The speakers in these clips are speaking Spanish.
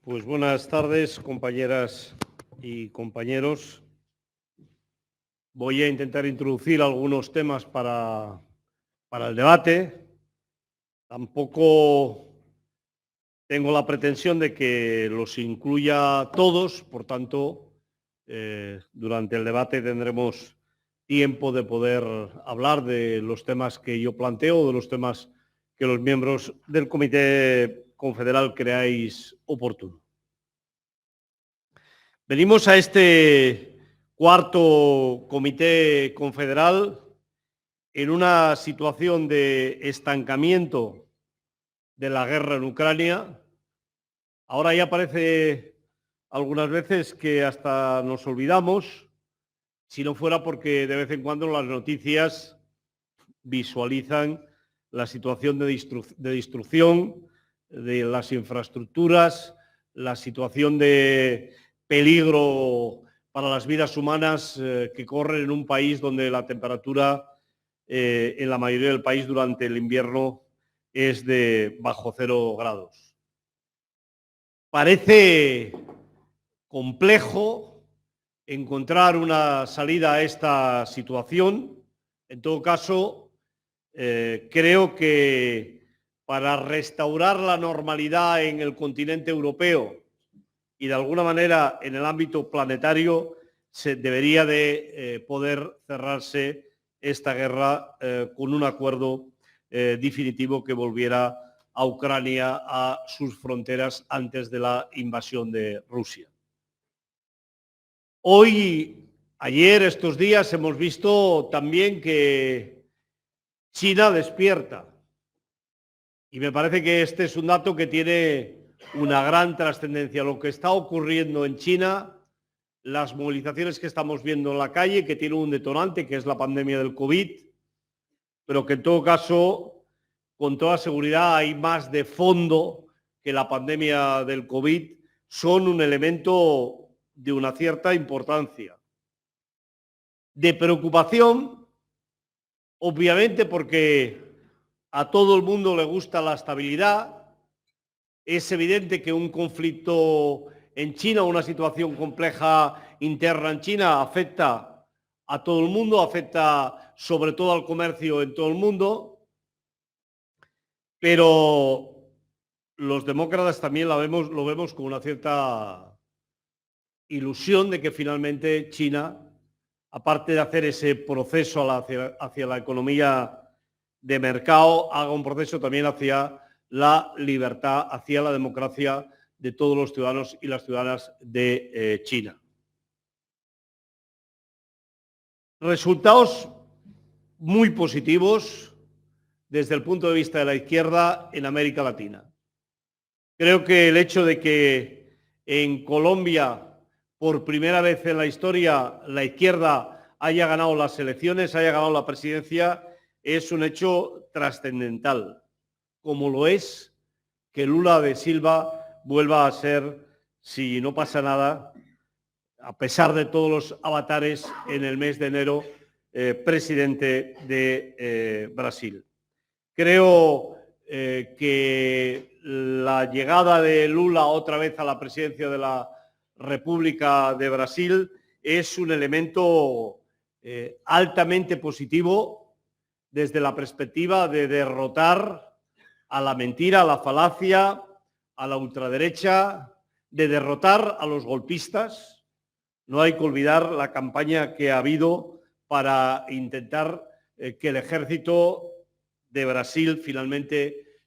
Pues buenas tardes, compañeras y compañeros. Voy a intentar introducir algunos temas para el debate. Tampoco tengo la pretensión de que los incluya todos, por tanto, durante el debate tendremos tiempo de poder hablar de los temas que yo planteo, de los temas que los miembros del Comité Confederal creáis oportuno. Venimos a este cuarto Comité Confederal en una situación de estancamiento de la guerra en Ucrania. Ahora ya parece algunas veces que hasta nos olvidamos, si no fuera porque de vez en cuando las noticias visualizan la situación de destrucción de las infraestructuras, la situación de peligro para las vidas humanas que corren en un país donde la temperatura en la mayoría del país durante el invierno es de bajo 0 grados. Parece complejo encontrar una salida a esta situación. En todo caso, creo que para restaurar la normalidad en el continente europeo y de alguna manera en el ámbito planetario se debería de poder cerrarse esta guerra con un acuerdo definitivo que volviera a Ucrania a sus fronteras antes de la invasión de Rusia. Hoy, ayer, estos días, hemos visto también que China despierta. Y me parece que este es un dato que tiene una gran trascendencia. Lo que está ocurriendo en China, las movilizaciones que estamos viendo en la calle, que tiene un detonante, que es la pandemia del COVID, pero que en todo caso, con toda seguridad, hay más de fondo que la pandemia del COVID, son un elemento de una cierta importancia. De preocupación, obviamente, porque a todo el mundo le gusta la estabilidad. Es evidente que un conflicto en China, una situación compleja interna en China, afecta a todo el mundo, afecta sobre todo al comercio en todo el mundo, pero los demócratas también lo vemos con una cierta ilusión de que finalmente China, aparte de hacer ese proceso hacia la economía de mercado, haga un proceso también hacia la libertad, hacia la democracia de todos los ciudadanos y las ciudadanas de China. Resultados muy positivos desde el punto de vista de la izquierda en América Latina. Creo que el hecho de que en Colombia, por primera vez en la historia, la izquierda haya ganado las elecciones, haya ganado la presidencia, es un hecho trascendental, como lo es que Lula da Silva vuelva a ser, si no pasa nada, a pesar de todos los avatares, en el mes de enero, presidente de Brasil. Creo que la llegada de Lula otra vez a la presidencia de la República de Brasil es un elemento altamente positivo desde la perspectiva de derrotar a la mentira, a la falacia, a la ultraderecha, de derrotar a los golpistas. No hay que olvidar la campaña que ha habido para intentar que el ejército de Brasil finalmente,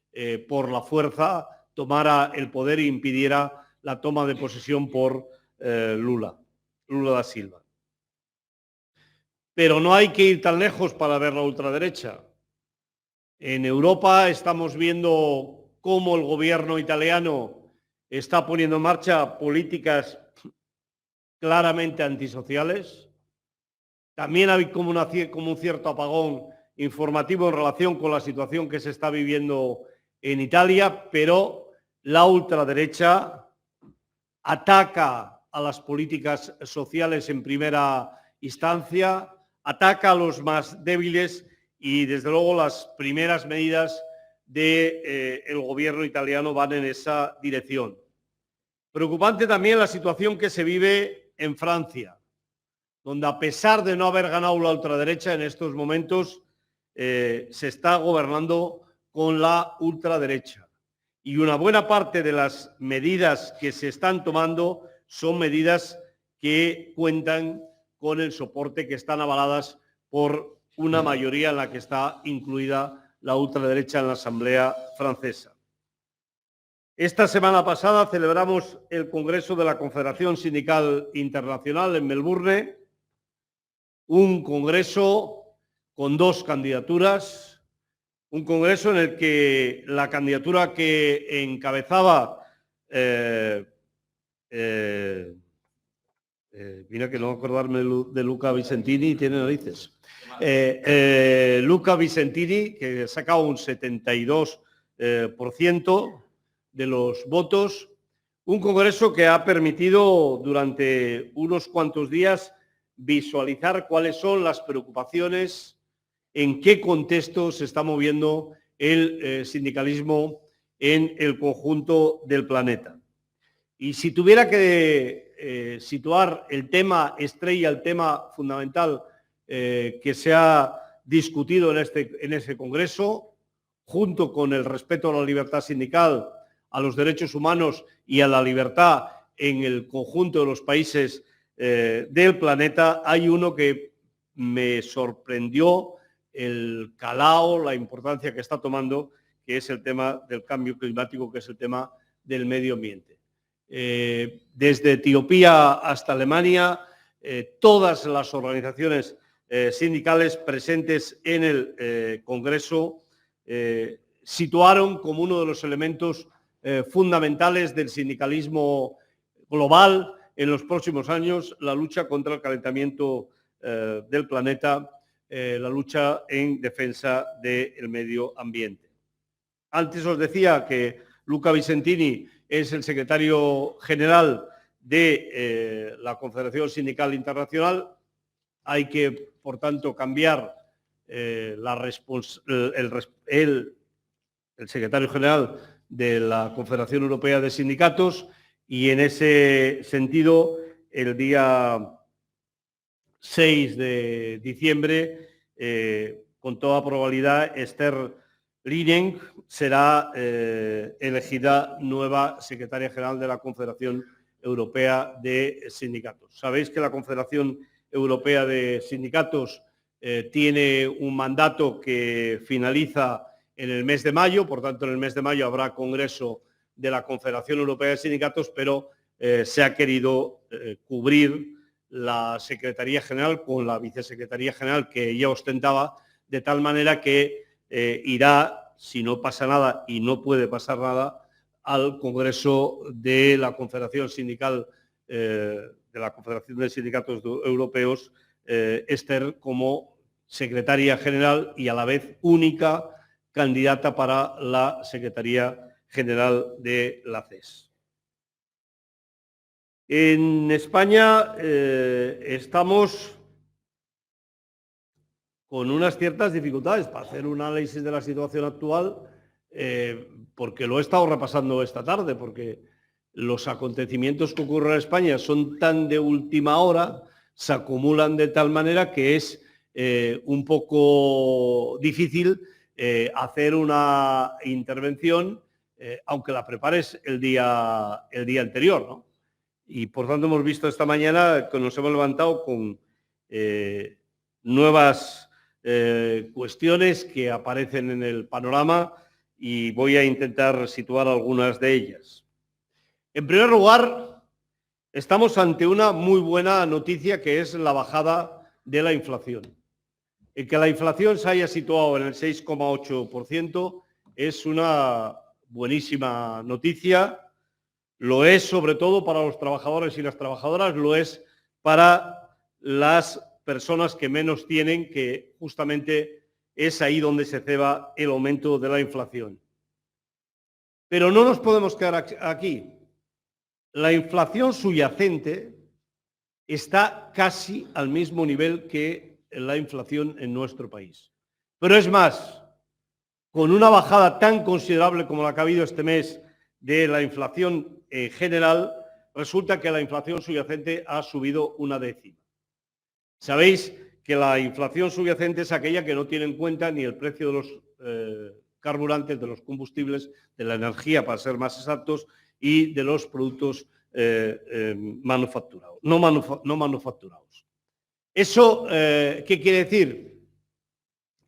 por la fuerza, tomara el poder e impidiera la toma de posesión por Lula da Silva. Pero no hay que ir tan lejos para ver la ultraderecha. En Europa estamos viendo cómo el gobierno italiano está poniendo en marcha políticas claramente antisociales. También hay como un cierto apagón informativo en relación con la situación que se está viviendo en Italia, pero la ultraderecha ataca a las políticas sociales en primera instancia, ataca a los más débiles y, desde luego, las primeras medidas del gobierno italiano van en esa dirección. Preocupante también la situación que se vive en Francia, donde a pesar de no haber ganado la ultraderecha en estos momentos, se está gobernando con la ultraderecha. Y una buena parte de las medidas que se están tomando son medidas que cuentan con el soporte, que están avaladas por una mayoría en la que está incluida la ultraderecha en la Asamblea francesa. Esta semana pasada celebramos el Congreso de la Confederación Sindical Internacional en Melbourne, un congreso con dos candidaturas, un congreso en el que la candidatura que encabezaba, mira que no acordarme de Luca Vicentini, tiene narices, Luca Vicentini, que ha sacado un 72% de los votos, un congreso que ha permitido durante unos cuantos días visualizar cuáles son las preocupaciones, en qué contexto se está moviendo el sindicalismo en el conjunto del planeta. Y si tuviera que situar el tema estrella, el tema fundamental que se ha discutido en ese congreso, junto con el respeto a la libertad sindical, a los derechos humanos y a la libertad en el conjunto de los países del planeta, hay uno que me sorprendió el calao, la importancia que está tomando, que es el tema del cambio climático, que es el tema del medio ambiente. Desde Etiopía hasta Alemania, todas las organizaciones sindicales presentes en el Congreso situaron como uno de los elementos fundamentales del sindicalismo global en los próximos años la lucha contra el calentamiento del planeta, la lucha en defensa del medio ambiente. Antes os decía que Luca Vicentini es el secretario general de la Confederación Sindical Internacional. Hay que, por tanto, cambiar el secretario general de la Confederación Europea de Sindicatos, y en ese sentido, el día 6 de diciembre, con toda probabilidad, Esther Linen será elegida nueva secretaria general de la Confederación Europea de Sindicatos. Sabéis que la Confederación Europea de Sindicatos tiene un mandato que finaliza en el mes de mayo, por tanto en el mes de mayo habrá congreso de la Confederación Europea de Sindicatos, pero se ha querido cubrir la Secretaría General con la Vicesecretaría General que ella ostentaba, de tal manera que irá, si no pasa nada y no puede pasar nada, al Congreso de la Confederación Sindical, de la Confederación de Sindicatos Europeos, Esther como secretaria general y a la vez única candidata para la Secretaría General de la CES. En España estamos con unas ciertas dificultades para hacer un análisis de la situación actual, porque lo he estado repasando esta tarde, porque los acontecimientos que ocurren en España son tan de última hora, se acumulan de tal manera que es un poco difícil hacer una intervención, aunque la prepares el día anterior, ¿no? Y por tanto hemos visto esta mañana que nos hemos levantado con nuevas cuestiones que aparecen en el panorama y voy a intentar situar algunas de ellas. En primer lugar, estamos ante una muy buena noticia, que es la bajada de la inflación. El que la inflación se haya situado en el 6,8% es una buenísima noticia. Lo es sobre todo para los trabajadores y las trabajadoras, lo es para las personas que menos tienen, que justamente es ahí donde se ceba el aumento de la inflación. Pero no nos podemos quedar aquí. La inflación subyacente está casi al mismo nivel que la inflación en nuestro país. Pero es más, con una bajada tan considerable como la que ha habido este mes de la inflación en general, resulta que la inflación subyacente ha subido 1/10. Sabéis que la inflación subyacente es aquella que no tiene en cuenta ni el precio de los carburantes, de los combustibles, de la energía, para ser más exactos, y de los productos manufacturados, no manufacturados. ¿Eso qué quiere decir?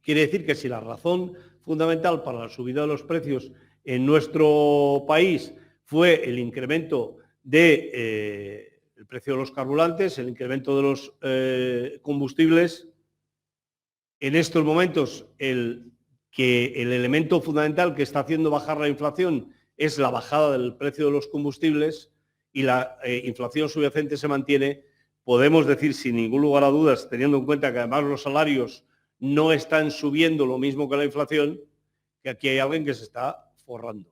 Quiere decir que si la razón fundamental para la subida de los precios en nuestro país fue el incremento del precio de los carburantes, el incremento de los combustibles, en estos momentos el elemento fundamental que está haciendo bajar la inflación es la bajada del precio de los combustibles y la inflación subyacente se mantiene, podemos decir sin ningún lugar a dudas, teniendo en cuenta que además los salarios no están subiendo lo mismo que la inflación, que aquí hay alguien que se está forrando.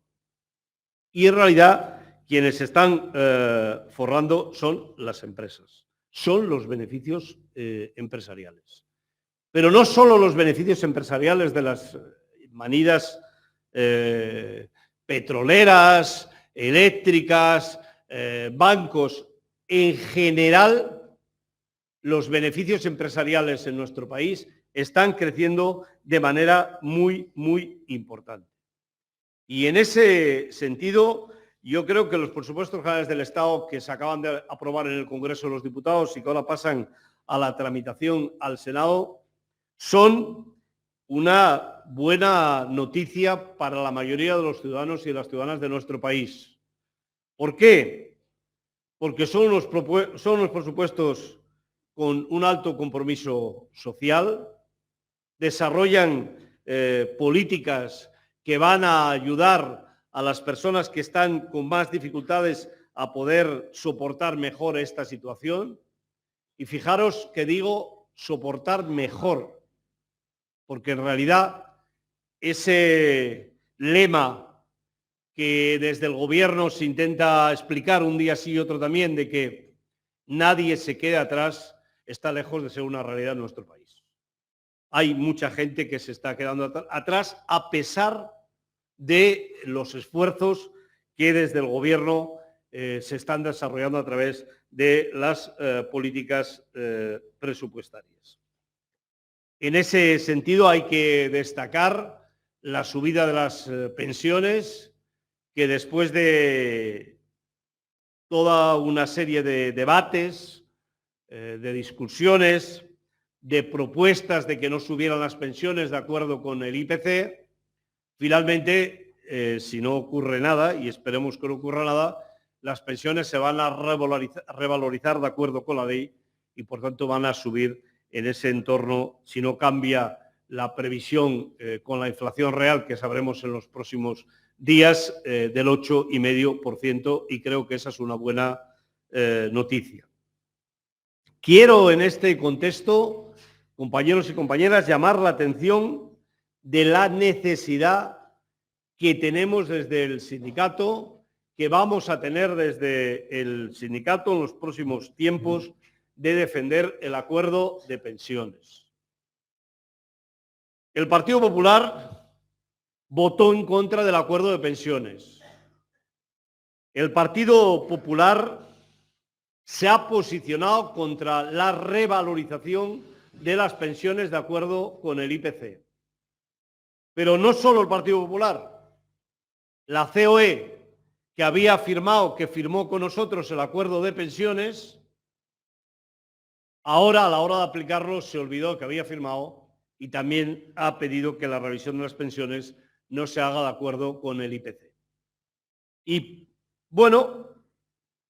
Y en realidad quienes se están forrando son las empresas, son los beneficios empresariales. Pero no solo los beneficios empresariales de las manidas petroleras, eléctricas, bancos, en general los beneficios empresariales en nuestro país están creciendo de manera muy, muy importante. Y en ese sentido, yo creo que los presupuestos generales del Estado que se acaban de aprobar en el Congreso de los Diputados y que ahora pasan a la tramitación al Senado, son una buena noticia para la mayoría de los ciudadanos y de las ciudadanas de nuestro país. ¿Por qué? Porque son unos presupuestos con un alto compromiso social, desarrollan políticas que van a ayudar a las personas que están con más dificultades a poder soportar mejor esta situación. Y fijaros que digo soportar mejor, porque en realidad ese lema que desde el Gobierno se intenta explicar un día sí y otro también, de que nadie se quede atrás, está lejos de ser una realidad en nuestro país. Hay mucha gente que se está quedando atrás a pesar de los esfuerzos que desde el Gobierno se están desarrollando a través de las políticas presupuestarias. En ese sentido hay que destacar la subida de las pensiones, que después de toda una serie de debates, de discusiones, de propuestas de que no subieran las pensiones de acuerdo con el IPC, finalmente, si no ocurre nada, y esperemos que no ocurra nada, las pensiones se van a revalorizar de acuerdo con la ley y, por tanto, van a subir en ese entorno, si no cambia la previsión con la inflación real que sabremos en los próximos días, del 8,5%, y creo que esa es una buena noticia. Quiero en este contexto, compañeros y compañeras, llamar la atención de la necesidad que tenemos desde el sindicato, que vamos a tener desde el sindicato en los próximos tiempos, de defender el acuerdo de pensiones. El Partido Popular votó en contra del acuerdo de pensiones. El Partido Popular se ha posicionado contra la revalorización de las pensiones de acuerdo con el IPC. Pero no solo el Partido Popular. La COE, que firmó con nosotros el acuerdo de pensiones, ahora a la hora de aplicarlo se olvidó que había firmado y también ha pedido que la revisión de las pensiones no se haga de acuerdo con el IPC. Y bueno,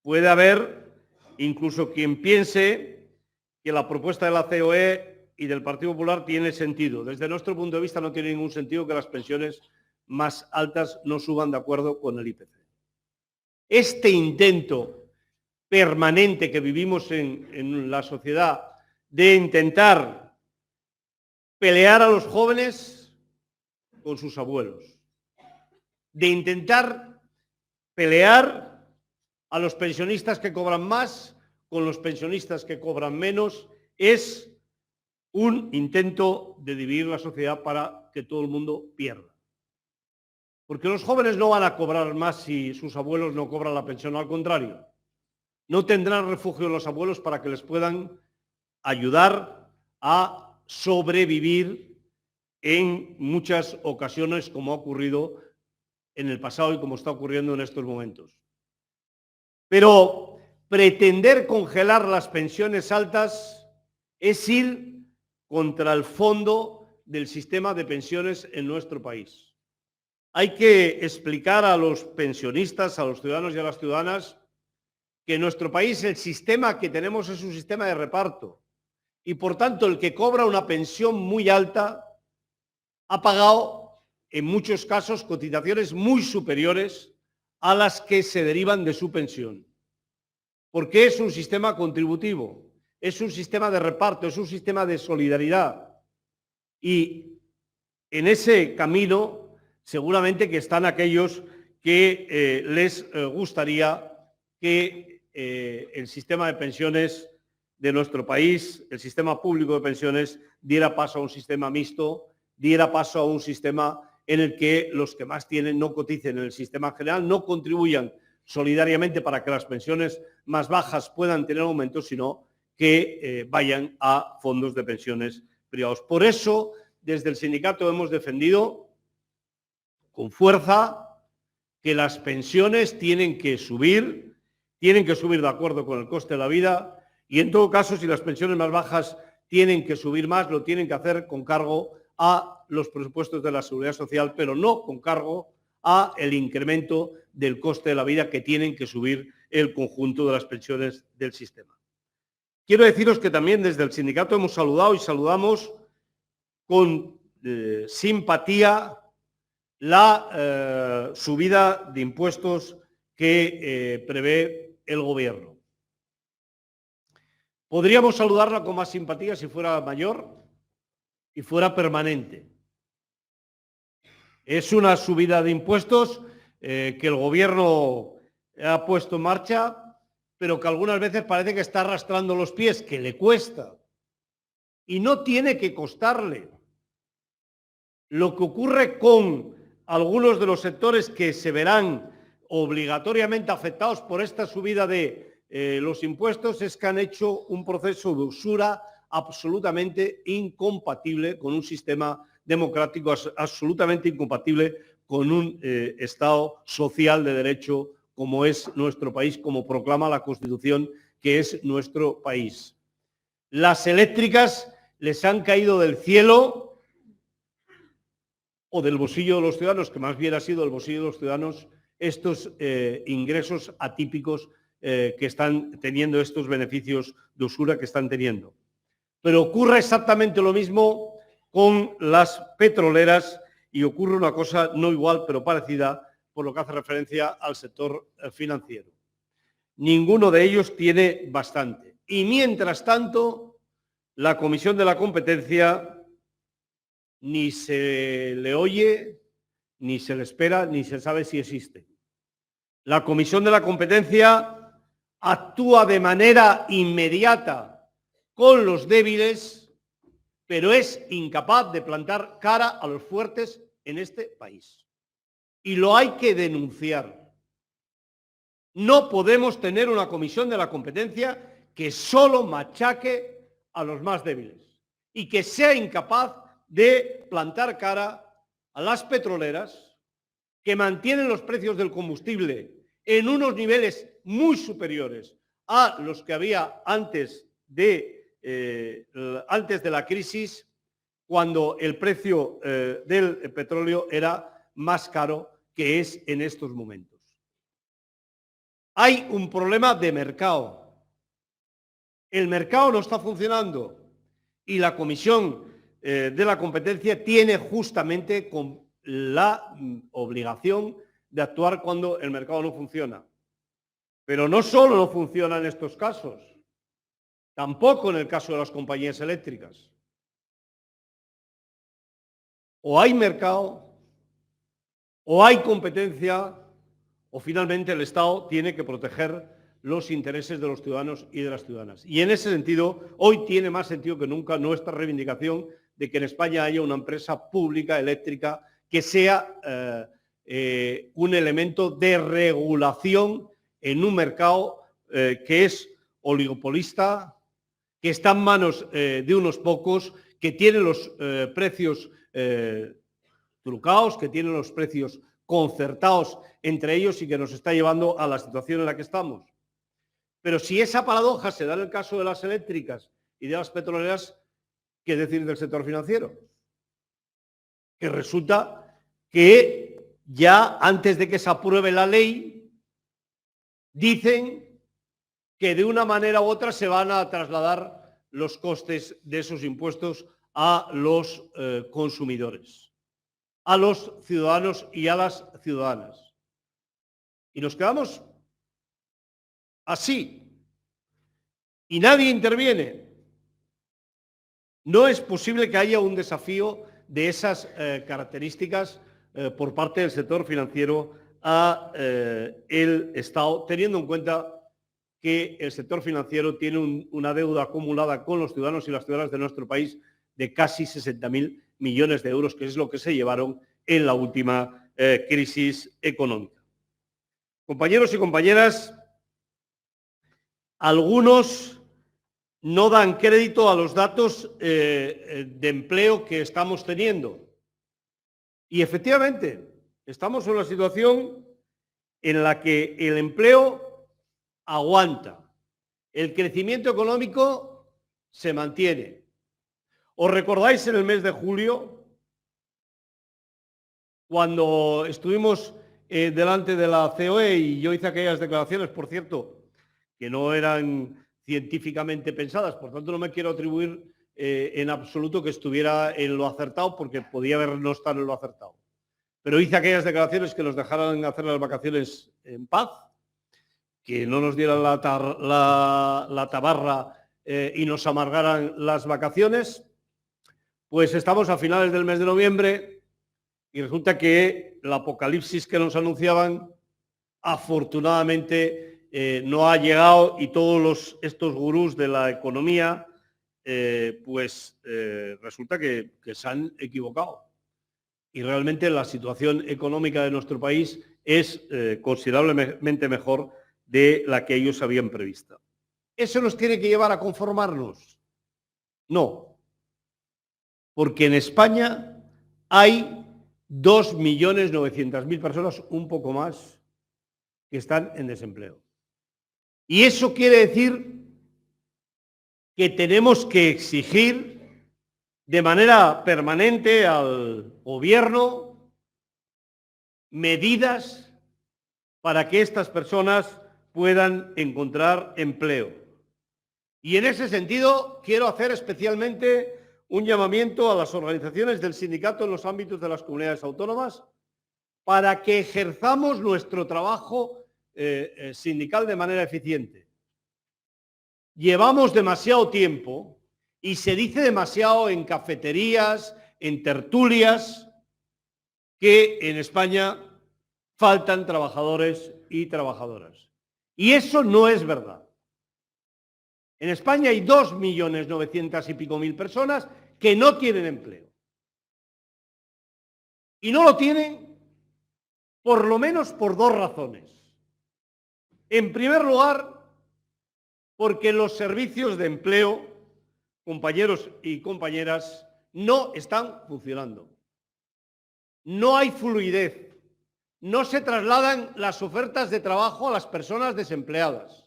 puede haber incluso quien piense que la propuesta de la COE y del Partido Popular tiene sentido. Desde nuestro punto de vista no tiene ningún sentido que las pensiones más altas no suban de acuerdo con el IPC. Este intento permanente que vivimos en la sociedad de intentar pelear a los jóvenes con sus abuelos, de intentar pelear a los pensionistas que cobran más con los pensionistas que cobran menos, es un intento de dividir la sociedad para que todo el mundo pierda. Porque los jóvenes no van a cobrar más si sus abuelos no cobran la pensión, al contrario. no tendrán refugio los abuelos para que les puedan ayudar a sobrevivir en muchas ocasiones, como ha ocurrido en el pasado y como está ocurriendo en estos momentos. Pero pretender congelar las pensiones altas es ir contra el fondo del sistema de pensiones en nuestro país. Hay que explicar a los pensionistas, a los ciudadanos y a las ciudadanas, que en nuestro país el sistema que tenemos es un sistema de reparto y, por tanto, el que cobra una pensión muy alta ha pagado, en muchos casos, cotizaciones muy superiores a las que se derivan de su pensión. Porque es un sistema contributivo, es un sistema de reparto, es un sistema de solidaridad. Y en ese camino seguramente que están aquellos que les gustaría que el sistema de pensiones de nuestro país, el sistema público de pensiones, diera paso a un sistema mixto, diera paso a un sistema en el que los que más tienen no coticen en el sistema general, no contribuyan solidariamente para que las pensiones más bajas puedan tener aumento, sino que vayan a fondos de pensiones privados. Por eso, desde el sindicato hemos defendido con fuerza que las pensiones tienen que subir de acuerdo con el coste de la vida y, en todo caso, si las pensiones más bajas tienen que subir más, lo tienen que hacer con cargo a los presupuestos de la Seguridad Social, pero no con cargo a el incremento del coste de la vida que tienen que subir el conjunto de las pensiones del sistema. Quiero deciros que también desde el sindicato hemos saludado y saludamos con simpatía la subida de impuestos que prevé el Gobierno. Podríamos saludarla con más simpatía si fuera mayor y fuera permanente. Es una subida de impuestos que el Gobierno ha puesto en marcha, pero que algunas veces parece que está arrastrando los pies, que le cuesta. Y no tiene que costarle. Lo que ocurre con algunos de los sectores que se verán obligatoriamente afectados por esta subida de los impuestos es que han hecho un proceso de usura absolutamente incompatible con un sistema democrático, absolutamente incompatible con un Estado social de derecho como es nuestro país, como proclama la Constitución, que es nuestro país. Las eléctricas les han caído del cielo o del bolsillo de los ciudadanos, que más bien ha sido el bolsillo de los ciudadanos, estos ingresos atípicos que están teniendo, estos beneficios de usura que están teniendo. Pero ocurre exactamente lo mismo con las petroleras y ocurre una cosa no igual, pero parecida, por lo que hace referencia al sector financiero. Ninguno de ellos tiene bastante. Y mientras tanto, la Comisión de la Competencia ni se le oye, ni se le espera, ni se sabe si existe. La Comisión de la Competencia actúa de manera inmediata con los débiles, pero es incapaz de plantar cara a los fuertes en este país. Y lo hay que denunciar. No podemos tener una Comisión de la Competencia que solo machaque a los más débiles y que sea incapaz de plantar cara a las petroleras que mantienen los precios del combustible en unos niveles muy superiores a los que había antes de la crisis, cuando el precio del petróleo era más caro que es en estos momentos. Hay un problema de mercado. El mercado no está funcionando y la Comisión de la Competencia tiene justamente la obligación de actuar cuando el mercado no funciona. Pero no solo no funciona en estos casos, tampoco en el caso de las compañías eléctricas. O hay mercado, o hay competencia, o finalmente el Estado tiene que proteger los intereses de los ciudadanos y de las ciudadanas. Y en ese sentido, hoy tiene más sentido que nunca nuestra reivindicación de que en España haya una empresa pública eléctrica que sea un elemento de regulación en un mercado que es oligopolista, que está en manos de unos pocos, que tiene los precios trucados, que tiene los precios concertados entre ellos y que nos está llevando a la situación en la que estamos. Pero si esa paradoja se da en el caso de las eléctricas y de las petroleras, ¿qué decir del sector financiero? Que resulta que ya antes de que se apruebe la ley, dicen que de una manera u otra se van a trasladar los costes de esos impuestos a los consumidores, a los ciudadanos y a las ciudadanas. Y nos quedamos así. Y nadie interviene. No es posible que haya un desafío de esas características por parte del sector financiero a el Estado, teniendo en cuenta que el sector financiero tiene una deuda acumulada con los ciudadanos y las ciudadanas de nuestro país de casi 60.000 millones de euros, que es lo que se llevaron en la última crisis económica. Compañeros y compañeras, algunos no dan crédito a los datos de empleo que estamos teniendo. Y efectivamente, estamos en una situación en la que el empleo aguanta, el crecimiento económico se mantiene. ¿Os recordáis en el mes de julio, cuando estuvimos delante de la COE y yo hice aquellas declaraciones, por cierto, que no eran científicamente pensadas, por tanto no me quiero atribuir en absoluto que estuviera en lo acertado, porque podía haber no estar en lo acertado. Pero hice aquellas declaraciones que nos dejaran hacer las vacaciones en paz, que no nos dieran la tabarra y nos amargaran las vacaciones. Pues estamos a finales del mes de noviembre y resulta que el apocalipsis que nos anunciaban afortunadamente no ha llegado y todos estos gurús de la economía resulta que se han equivocado. Y realmente la situación económica de nuestro país es considerablemente mejor de la que ellos habían previsto. ¿Eso nos tiene que llevar a conformarnos? No. Porque en España hay 2.900.000 personas, un poco más, que están en desempleo. Y eso quiere decir que tenemos que exigir de manera permanente al gobierno medidas para que estas personas puedan encontrar empleo. Y en ese sentido quiero hacer especialmente un llamamiento a las organizaciones del sindicato en los ámbitos de las comunidades autónomas para que ejerzamos nuestro trabajo sindical de manera eficiente. Llevamos demasiado tiempo y se dice demasiado en cafeterías, en tertulias, que en España faltan trabajadores y trabajadoras. Y eso no es verdad. En España hay 2.900.000 y pico personas que no tienen empleo. Y no lo tienen por lo menos por dos razones. En primer lugar, porque los servicios de empleo, compañeros y compañeras, no están funcionando. No hay fluidez. No se trasladan las ofertas de trabajo a las personas desempleadas.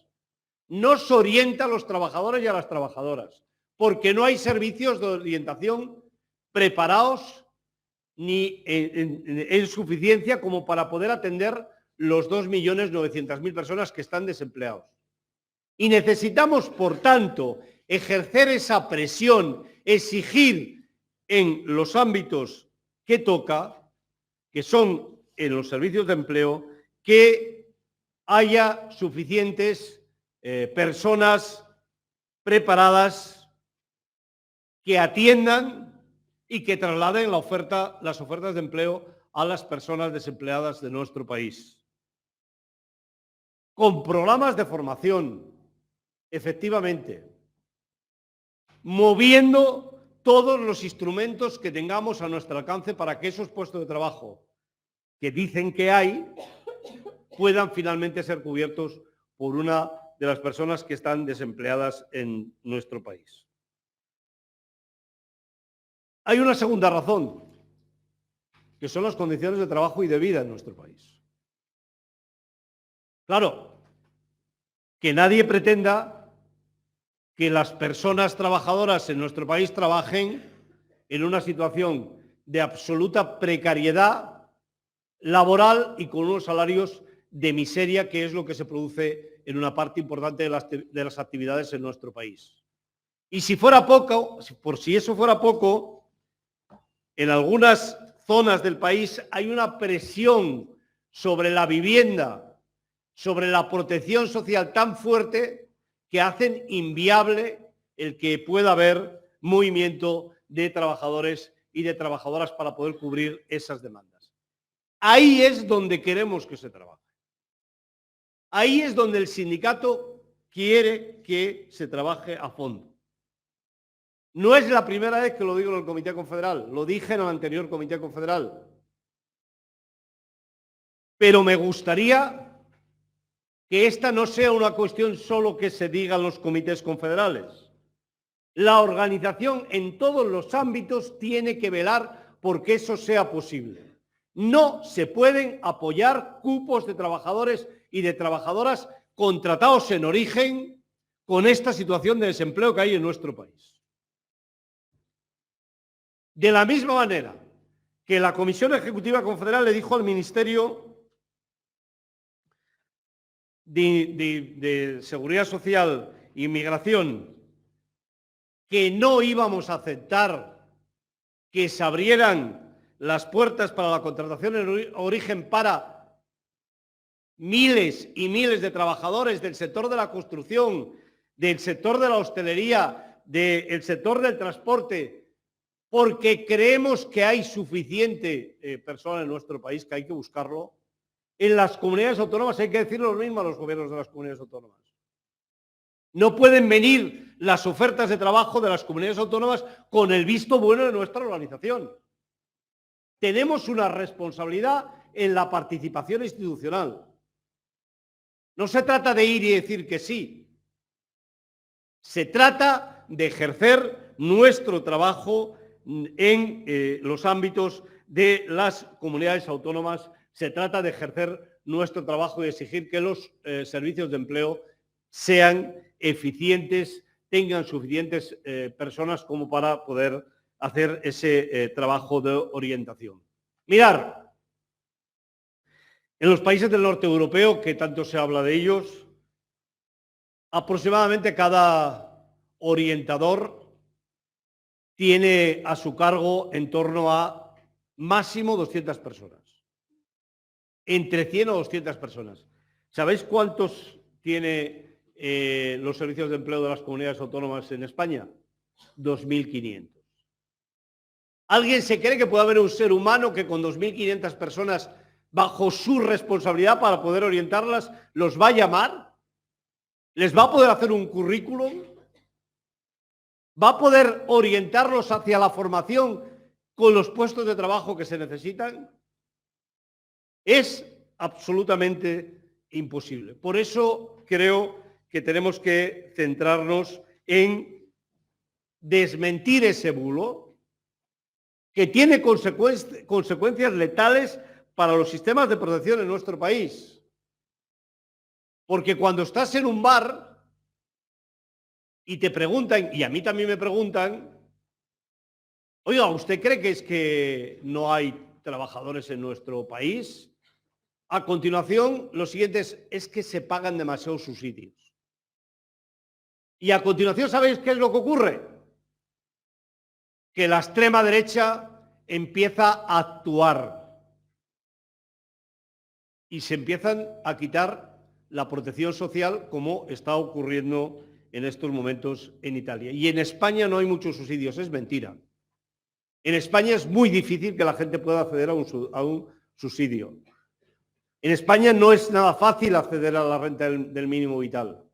No se orienta a los trabajadores y a las trabajadoras, porque no hay servicios de orientación preparados ni en suficiencia como para poder atender los 2.900.000 personas que están desempleados. Y necesitamos, por tanto, ejercer esa presión, exigir en los ámbitos que toca, que son en los servicios de empleo, que haya suficientes personas preparadas que atiendan y que trasladen las ofertas de empleo a las personas desempleadas de nuestro país. Con programas de formación, efectivamente, moviendo todos los instrumentos que tengamos a nuestro alcance para que esos puestos de trabajo que dicen que hay puedan finalmente ser cubiertos por una de las personas que están desempleadas en nuestro país. Hay una segunda razón, que son las condiciones de trabajo y de vida en nuestro país. Claro, que nadie pretenda que las personas trabajadoras en nuestro país trabajen en una situación de absoluta precariedad laboral y con unos salarios de miseria, que es lo que se produce en una parte importante de las actividades en nuestro país. Y si fuera poco, por si eso fuera poco, en algunas zonas del país hay una presión sobre la vivienda, sobre la protección social tan fuerte que hacen inviable el que pueda haber movimiento de trabajadores y de trabajadoras para poder cubrir esas demandas. Ahí es donde queremos que se trabaje. Ahí es donde el sindicato quiere que se trabaje a fondo. No es la primera vez que lo digo en el Comité Confederal, lo dije en el anterior Comité Confederal. Pero me gustaría que esta no sea una cuestión solo que se diga en los comités confederales. La organización en todos los ámbitos tiene que velar por que eso sea posible. No se pueden apoyar cupos de trabajadores y de trabajadoras contratados en origen con esta situación de desempleo que hay en nuestro país. De la misma manera que la Comisión Ejecutiva Confederal le dijo al Ministerio de Seguridad Social e Inmigración que no íbamos a aceptar que se abrieran las puertas para la contratación en origen para miles y miles de trabajadores del sector de la construcción, del sector de la hostelería, del sector del transporte, porque creemos que hay suficiente personas en nuestro país, que hay que buscarlo. En las comunidades autónomas hay que decirlo lo mismo a los gobiernos de las comunidades autónomas. No pueden venir las ofertas de trabajo de las comunidades autónomas con el visto bueno de nuestra organización. Tenemos una responsabilidad en la participación institucional. No se trata de ir y decir que sí. Se trata de ejercer nuestro trabajo en los ámbitos de las comunidades autónomas. Se trata de ejercer nuestro trabajo y exigir que los servicios de empleo sean eficientes, tengan suficientes personas como para poder hacer ese trabajo de orientación. Mirar, en los países del norte europeo, que tanto se habla de ellos, aproximadamente cada orientador tiene a su cargo en torno a máximo 200 personas. Entre 100 o 200 personas. ¿Sabéis cuántos tiene los servicios de empleo de las comunidades autónomas en España? 2.500. ¿Alguien se cree que puede haber un ser humano que con 2.500 personas bajo su responsabilidad para poder orientarlas los va a llamar? ¿Les va a poder hacer un currículum? ¿Va a poder orientarlos hacia la formación con los puestos de trabajo que se necesitan? Es absolutamente imposible. Por eso creo que tenemos que centrarnos en desmentir ese bulo que tiene consecuencias letales para los sistemas de protección en nuestro país. Porque cuando estás en un bar y te preguntan, y a mí también me preguntan, oiga, ¿usted cree que es que no hay trabajadores en nuestro país? A continuación, lo siguiente es que se pagan demasiados subsidios. Y a continuación, ¿sabéis qué es lo que ocurre? Que la extrema derecha empieza a actuar y se empiezan a quitar la protección social, como está ocurriendo en estos momentos en Italia. Y en España no hay muchos subsidios, es mentira. En España es muy difícil que la gente pueda acceder a un subsidio. En España no es nada fácil acceder a la renta del mínimo vital,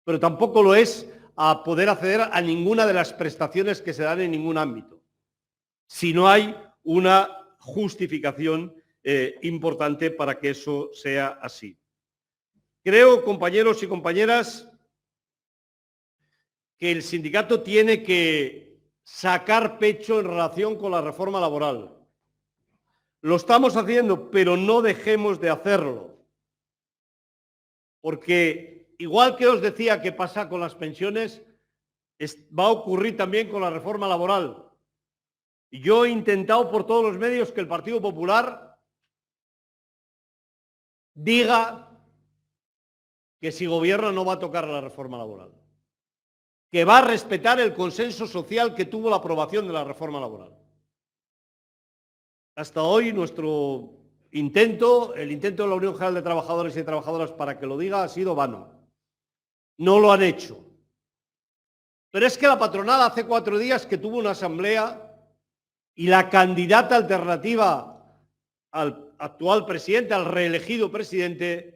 pero tampoco lo es a poder acceder a ninguna de las prestaciones que se dan en ningún ámbito, si no hay una justificación importante para que eso sea así. Creo, compañeros y compañeras, que el sindicato tiene que sacar pecho en relación con la reforma laboral. Lo estamos haciendo, pero no dejemos de hacerlo. Porque igual que os decía que pasa con las pensiones, va a ocurrir también con la reforma laboral. Yo he intentado por todos los medios que el Partido Popular diga que si gobierna no va a tocar la reforma laboral, que va a respetar el consenso social que tuvo la aprobación de la reforma laboral. Hasta hoy nuestro intento, el intento de la Unión General de Trabajadores y Trabajadoras para que lo diga, ha sido vano. No lo han hecho. Pero es que la patronal hace 4 días que tuvo una asamblea y la candidata alternativa al actual presidente, al reelegido presidente,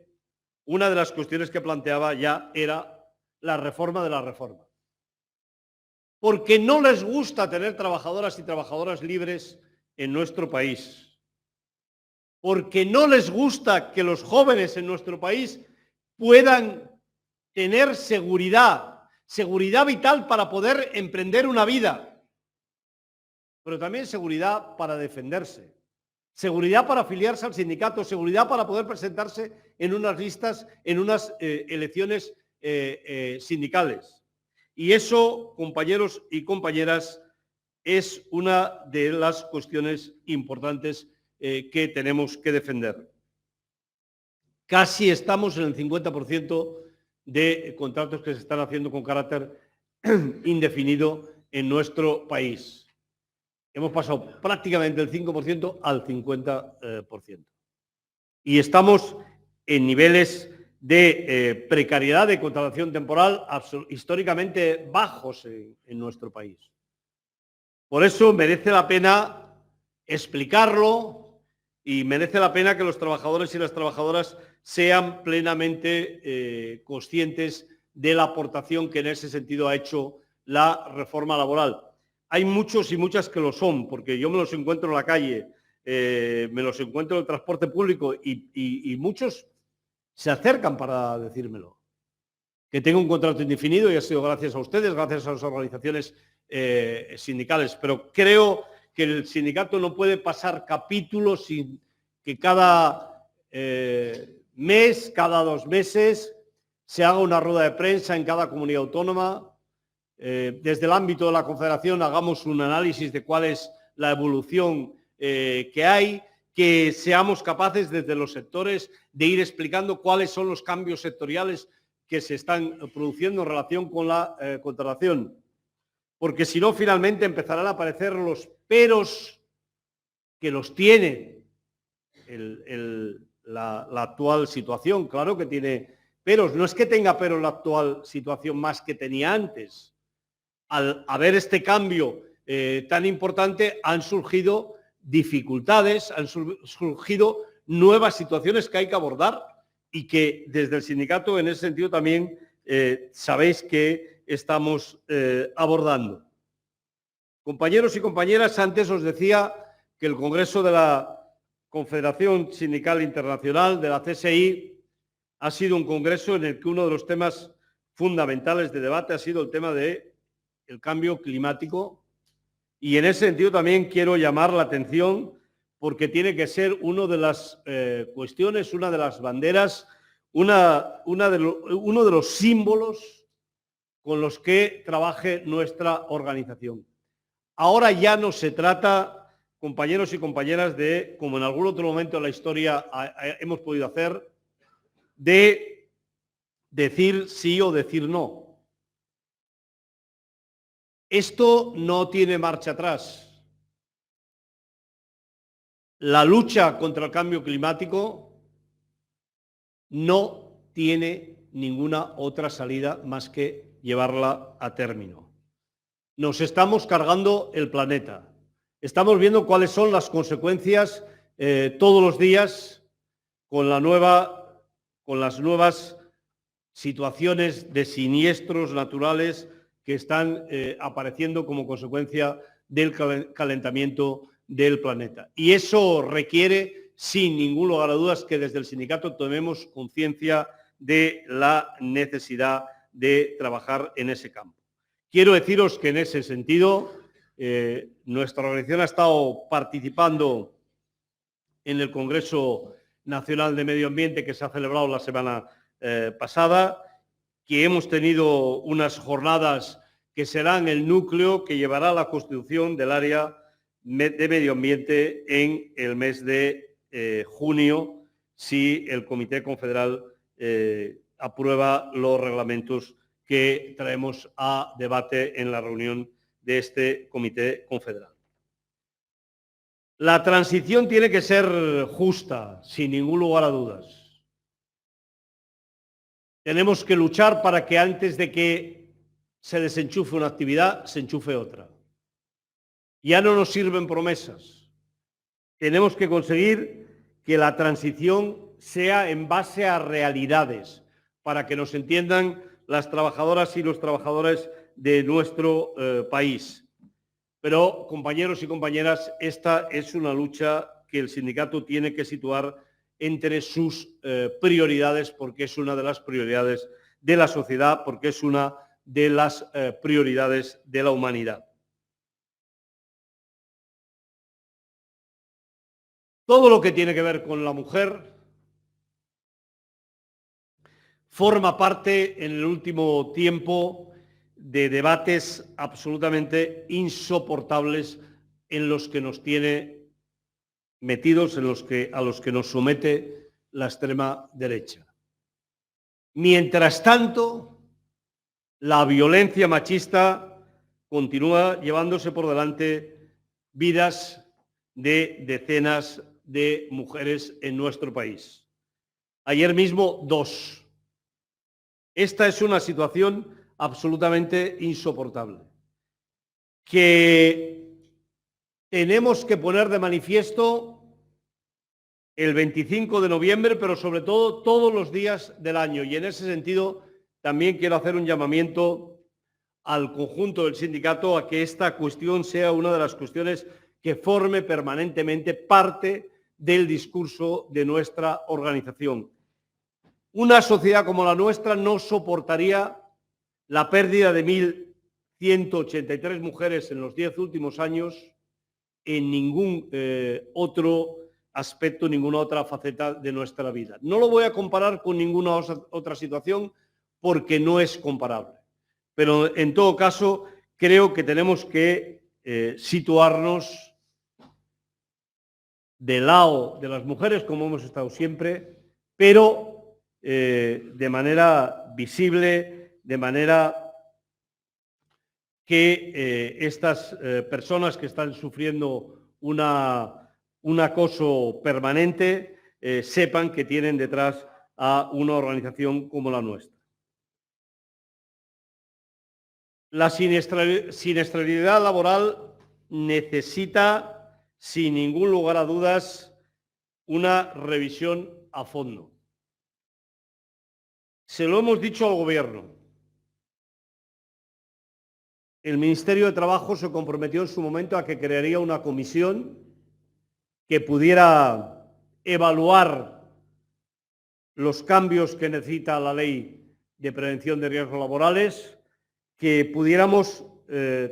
una de las cuestiones que planteaba ya era la reforma de la reforma. Porque no les gusta tener trabajadoras y trabajadoras libres en nuestro país. Porque no les gusta que los jóvenes en nuestro país puedan tener seguridad vital para poder emprender una vida, pero también seguridad para defenderse, seguridad para afiliarse al sindicato, seguridad para poder presentarse en unas listas, en unas elecciones sindicales. Y eso, compañeros y compañeras, es una de las cuestiones importantes que tenemos que defender. Casi estamos en el 50% de contratos que se están haciendo con carácter indefinido en nuestro país. Hemos pasado prácticamente del 5% al 50%. Y estamos en niveles de precariedad, de contratación temporal históricamente bajos en nuestro país. Por eso merece la pena explicarlo y merece la pena que los trabajadores y las trabajadoras sean plenamente conscientes de la aportación que en ese sentido ha hecho la reforma laboral. Hay muchos y muchas que lo son, porque yo me los encuentro en la calle, me los encuentro en el transporte público y muchos se acercan para decírmelo. Que tengo un contrato indefinido y ha sido gracias a ustedes, gracias a las organizaciones sindicales, pero creo que el sindicato no puede pasar capítulos sin que cada mes, cada 2 meses, se haga una rueda de prensa en cada comunidad autónoma. Desde el ámbito de la Confederación hagamos un análisis de cuál es la evolución que hay, que seamos capaces desde los sectores de ir explicando cuáles son los cambios sectoriales que se están produciendo en relación con la contratación. Porque si no, finalmente empezarán a aparecer los peros que los tiene la actual situación. Claro que tiene peros. No es que tenga peros la actual situación más que tenía antes. Al haber este cambio tan importante, han surgido dificultades, han surgido nuevas situaciones que hay que abordar y que desde el sindicato en ese sentido también sabéis que estamos abordando. Compañeros y compañeras, antes os decía que el Congreso de la Confederación Sindical Internacional, de la CSI, ha sido un congreso en el que uno de los temas fundamentales de debate ha sido el tema del cambio climático. Y en ese sentido también quiero llamar la atención porque tiene que ser una de las cuestiones, una de las banderas, uno de los símbolos con los que trabaje nuestra organización. Ahora ya no se trata, compañeros y compañeras, de, como en algún otro momento de la historia hemos podido hacer, de decir sí o decir no. Esto no tiene marcha atrás. La lucha contra el cambio climático no tiene ninguna otra salida más que llevarla a término. Nos estamos cargando el planeta. Estamos viendo cuáles son las consecuencias todos los días con las nuevas situaciones de siniestros naturales que están apareciendo como consecuencia del calentamiento del planeta. Y eso requiere, sin ningún lugar a dudas, que desde el sindicato tomemos conciencia de la necesidad de trabajar en ese campo. Quiero deciros que en ese sentido nuestra organización ha estado participando en el Congreso Nacional de Medio Ambiente que se ha celebrado la semana pasada, que hemos tenido unas jornadas que serán el núcleo que llevará a la constitución del área de medio ambiente en el mes de junio, si el Comité Confederal aprueba los reglamentos que traemos a debate en la reunión de este Comité Confederal. La transición tiene que ser justa, sin ningún lugar a dudas. Tenemos que luchar para que antes de que se desenchufe una actividad, se enchufe otra. Ya no nos sirven promesas. Tenemos que conseguir que la transición sea en base a realidades, para que nos entiendan las trabajadoras y los trabajadores de nuestro país. Pero, compañeros y compañeras, esta es una lucha que el sindicato tiene que situar entre sus prioridades, porque es una de las prioridades de la sociedad, porque es una de las prioridades de la humanidad. Todo lo que tiene que ver con la mujer forma parte en el último tiempo de debates absolutamente insoportables en los que nos tiene metidos, a los que nos somete la extrema derecha. Mientras tanto, la violencia machista continúa llevándose por delante vidas de decenas de mujeres en nuestro país. Ayer mismo, 2. Esta es una situación absolutamente insoportable, que tenemos que poner de manifiesto el 25 de noviembre, pero sobre todo todos los días del año. Y en ese sentido también quiero hacer un llamamiento al conjunto del sindicato a que esta cuestión sea una de las cuestiones que forme permanentemente parte del discurso de nuestra organización. Una sociedad como la nuestra no soportaría la pérdida de 1.183 mujeres en los 10 últimos años en ningún otro aspecto, ninguna otra faceta de nuestra vida. No lo voy a comparar con ninguna otra situación porque no es comparable. Pero en todo caso, creo que tenemos que situarnos del lado de las mujeres, como hemos estado siempre, pero de manera visible, de manera que estas personas que están sufriendo un acoso permanente sepan que tienen detrás a una organización como la nuestra. La siniestralidad laboral necesita, sin ningún lugar a dudas, una revisión a fondo. Se lo hemos dicho al Gobierno. El Ministerio de Trabajo se comprometió en su momento a que crearía una comisión que pudiera evaluar los cambios que necesita la Ley de Prevención de Riesgos Laborales, que pudiéramos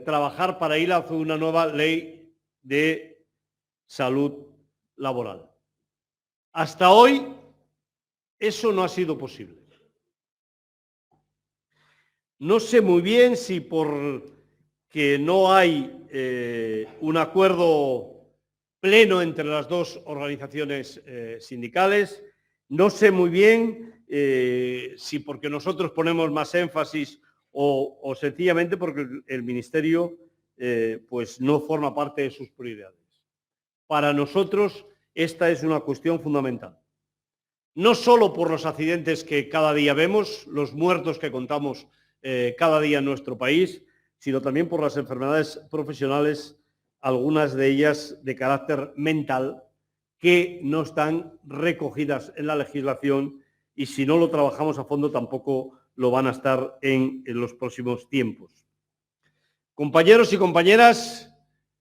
trabajar para ir hacia una nueva ley de salud laboral. Hasta hoy eso no ha sido posible. No sé muy bien si porque no hay un acuerdo pleno entre las dos organizaciones sindicales, no sé muy bien si porque nosotros ponemos más énfasis o sencillamente porque el Ministerio pues no forma parte de sus prioridades. Para nosotros esta es una cuestión fundamental. No solo por los accidentes que cada día vemos, los muertos que contamos cada día en nuestro país, sino también por las enfermedades profesionales, algunas de ellas de carácter mental, que no están recogidas en la legislación y si no lo trabajamos a fondo tampoco lo van a estar en los próximos tiempos. Compañeros y compañeras,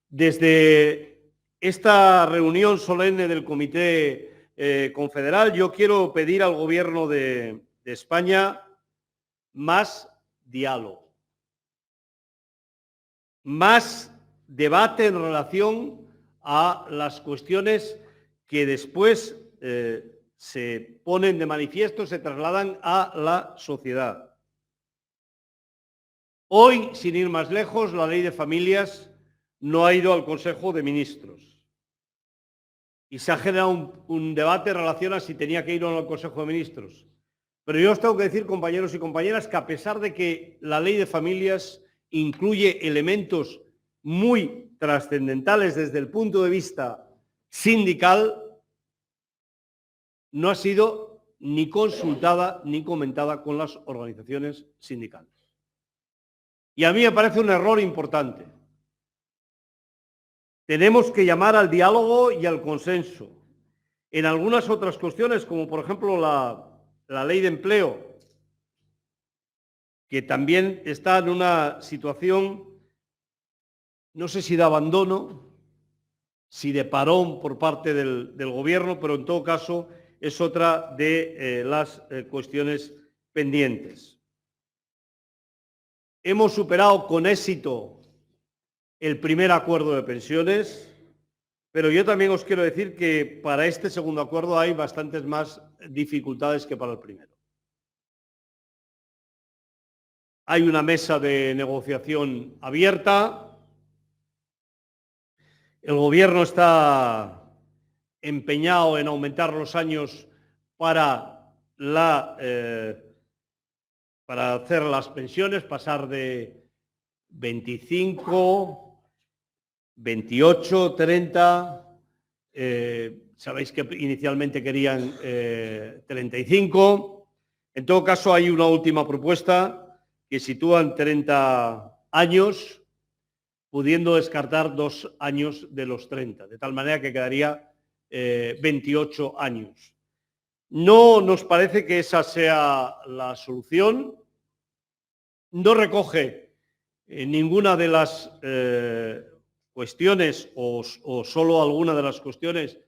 desde esta reunión solemne del Comité Confederal, yo quiero pedir al Gobierno de de España, más diálogo, más debate en relación a las cuestiones que después se ponen de manifiesto, se trasladan a la sociedad. Hoy, sin ir más lejos, la Ley de Familias no ha ido al Consejo de Ministros. Y se ha generado un debate en relación a si tenía que ir o no al Consejo de Ministros. Pero yo os tengo que decir, compañeros y compañeras, que a pesar de que la Ley de Familias incluye elementos muy trascendentales desde el punto de vista sindical, no ha sido ni consultada ni comentada con las organizaciones sindicales. Y a mí me parece un error importante. Tenemos que llamar al diálogo y al consenso. En algunas otras cuestiones, como por ejemplo la ley de empleo, que también está en una situación, no sé si de abandono, si de parón por parte del Gobierno, pero en todo caso es otra de las cuestiones pendientes. Hemos superado con éxito el primer acuerdo de pensiones, pero yo también os quiero decir que para este segundo acuerdo hay bastantes más dificultades que para el primero. Hay una mesa de negociación abierta. El Gobierno está empeñado en aumentar los años para hacer las pensiones, pasar de 25, 28, 30. Sabéis que inicialmente querían 35. En todo caso, hay una última propuesta que sitúa en 30 años, pudiendo descartar 2 años de los 30, de tal manera que quedaría 28 años. No nos parece que esa sea la solución. No recoge ninguna de las cuestiones o solo alguna de las cuestiones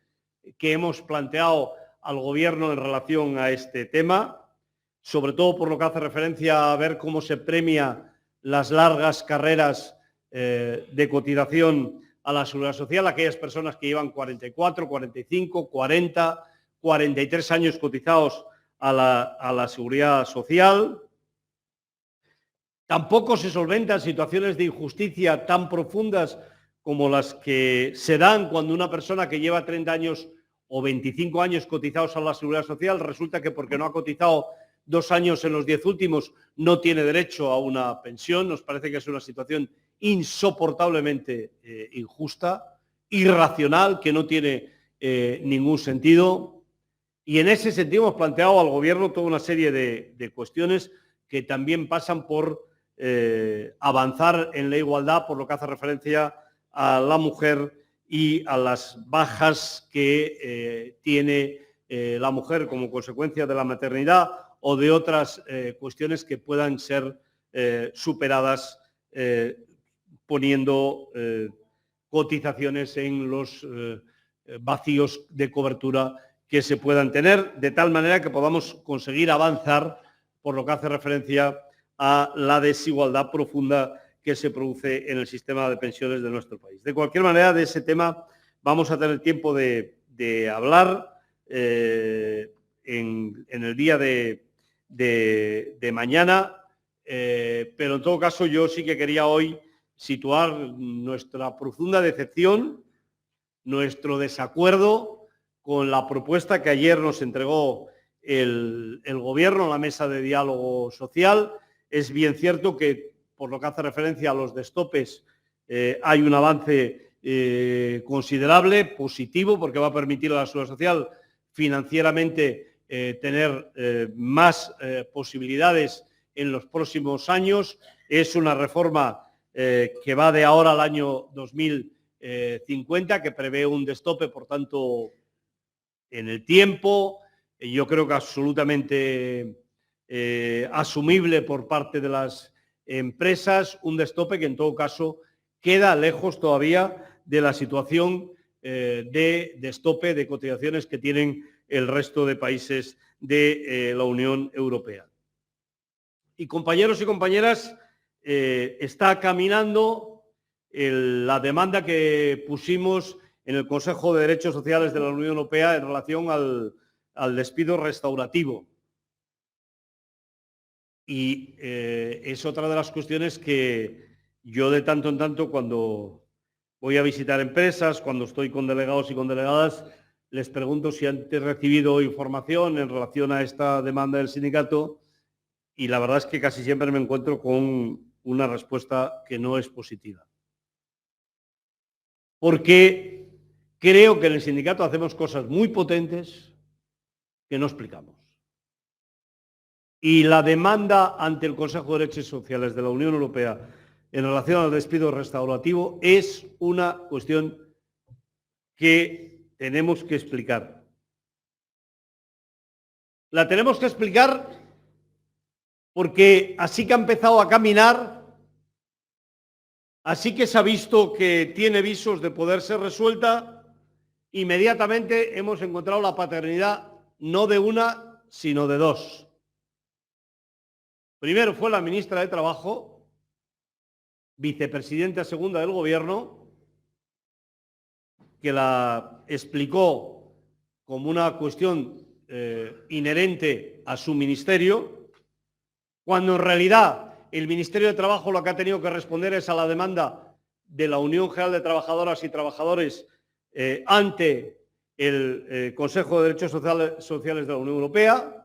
que hemos planteado al Gobierno en relación a este tema, sobre todo por lo que hace referencia a ver cómo se premia las largas carreras de cotización a la Seguridad Social, aquellas personas que llevan 44, 45, 40, 43 años cotizados a la Seguridad Social. Tampoco se solventan situaciones de injusticia tan profundas como las que se dan cuando una persona que lleva 30 años o 25 años cotizados a la Seguridad Social resulta que porque no ha cotizado 2 años en los 10 últimos no tiene derecho a una pensión. Nos parece que es una situación insoportablemente injusta, irracional, que no tiene ningún sentido. Y en ese sentido hemos planteado al Gobierno toda una serie de cuestiones que también pasan por avanzar en la igualdad, por lo que hace referencia a la mujer y a las bajas que tiene la mujer como consecuencia de la maternidad o de otras cuestiones que puedan ser superadas poniendo cotizaciones en los vacíos de cobertura que se puedan tener, de tal manera que podamos conseguir avanzar por lo que hace referencia a la desigualdad profunda que se produce en el sistema de pensiones de nuestro país. De cualquier manera, de ese tema vamos a tener tiempo de hablar en el día de mañana, pero en todo caso yo sí que quería hoy situar nuestra profunda decepción, nuestro desacuerdo con la propuesta que ayer nos entregó el Gobierno en la mesa de diálogo social. Es bien cierto que, por lo que hace referencia a los destopes, hay un avance considerable, positivo, porque va a permitir a la Seguridad Social financieramente tener más posibilidades en los próximos años. Es una reforma que va de ahora al año 2050, que prevé un destope, por tanto, en el tiempo. Yo creo que absolutamente asumible por parte de las empresas, un destope que en todo caso queda lejos todavía de la situación de destope de cotizaciones que tienen el resto de países de la Unión Europea. Y compañeros y compañeras, está caminando la demanda que pusimos en el Consejo de Derechos Sociales de la Unión Europea en relación al despido restaurativo. Y es otra de las cuestiones que yo de tanto en tanto, cuando voy a visitar empresas, cuando estoy con delegados y con delegadas, les pregunto si han recibido información en relación a esta demanda del sindicato, y la verdad es que casi siempre me encuentro con una respuesta que no es positiva. Porque creo que en el sindicato hacemos cosas muy potentes que no explicamos. Y la demanda ante el Consejo de Derechos Sociales de la Unión Europea en relación al despido restaurativo es una cuestión que tenemos que explicar. La tenemos que explicar porque así que ha empezado a caminar, así que se ha visto que tiene visos de poder ser resuelta, inmediatamente hemos encontrado la paternidad no de una, sino de dos. Primero fue la ministra de Trabajo, vicepresidenta segunda del Gobierno, que la explicó como una cuestión inherente a su ministerio, cuando en realidad el Ministerio de Trabajo lo que ha tenido que responder es a la demanda de la Unión General de Trabajadoras y Trabajadores ante el Consejo de Derechos Sociales de la Unión Europea.